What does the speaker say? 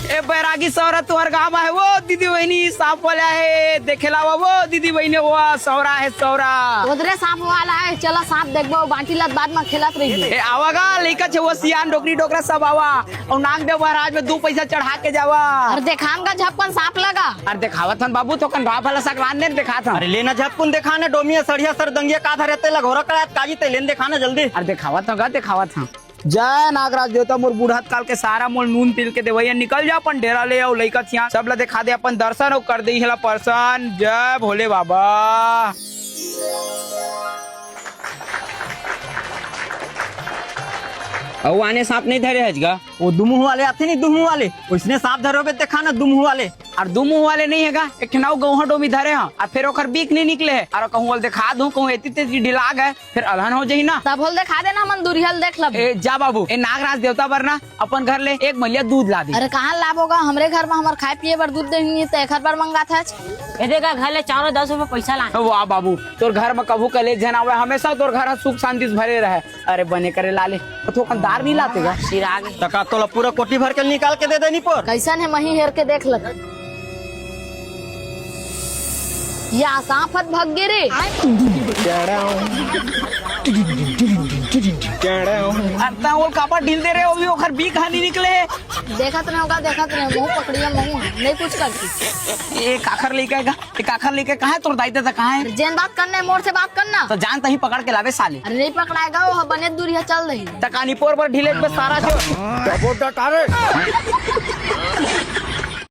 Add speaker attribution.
Speaker 1: ए बैरागी सौरा तुहर गाँव है वो दीदी बहनी सांप वाला है देखेला वो दीदी बहनी वो सौरा है सौरा
Speaker 2: उधरे सांप वाला है। चला सांप देखबो बांटी लत बाद में खेलत रही।
Speaker 1: ए आवागा लइका छे वो सियान डोकरी डोकरा सब आवा और नाग देव महाराज में 2 पैसा चढ़ा के जावा।
Speaker 2: अरे देखाम का झपकन सांप लगा।
Speaker 1: अरे दिखावत हन बाबू तो कन राह फला सकवान ने दिखा था।
Speaker 3: अरे लेना झपकुन दिखाने डोमिया सड़िया सर दंगिया का धरे ते लगोरा करात काजी ते लेन दिखाना जल्दी।
Speaker 1: अरे दिखावत होगा दिखावत हाँ। जय नागराज देवता मोर बूढ़त काल के सारा मोल नून तिल के देवैया निकल जा अपन डेरा ले आओ लइका छिया सब ला दिखा दे अपन दर्शन और कर दे हला पर्सन। जय भोले बाबा।
Speaker 3: और आने सांप नहीं धरे हजगा वो दुमुह वाले आते नहीं दुमुह वाले उसने सांप धरोगे दिखाना दुमुह वाले।
Speaker 1: और 2 मुंह वाले नहीं हैगा एक नाव गौहा डोमी धरे हैं और फिर ओकर बीक नहीं निकले है और कहूँ बोल दिखा दूं कहूँ एती तेजी ढिलाग है फिर अलहन हो जाही ना।
Speaker 2: तब बोल दिखा देना मन दूरियल देख लब।
Speaker 1: ए जा बाबू ए नागराज देवता वरना अपन घर ले 1 मलिया दूध ला दी।
Speaker 2: अरे कहाँ लाभ होगा हमरे घर में हमारे खाए पिए पर दूध देंगे तो एक बार मंगा था।
Speaker 4: का घर ले 4-10 रुपए पैसा ला।
Speaker 1: वाह बाबू तोर घर में कभू कले जनावे हमेशा तोर घर सुख शांति से भरे रहे। अरे बने करे लाले तो दार नहीं लातेगा
Speaker 4: चिराग
Speaker 3: तका तोला पूरा कोटी भर के निकाल के दे देनी पर
Speaker 2: कैसन है मही हेर के देख लग। या सांप भग गिरे।
Speaker 1: अत्ता वो कापा ढील दे रहे हो भी ओखर बीक हानि निकले।
Speaker 2: देखत नहीं होगा देखत नहीं मुंह पकड़िया मुंह नहीं कुछ करती।
Speaker 1: ए काखर लेके कहाँ है तोर दाइते था कहाँ है।
Speaker 2: जेन बात करने मोर से बात करना
Speaker 1: तो जान तही पकड़ के लावे साले।
Speaker 2: अरे नहीं पकड़ाएगा वो बने दूरिया चल रही।
Speaker 1: तकानी पोर पर ढीले पे सारा जो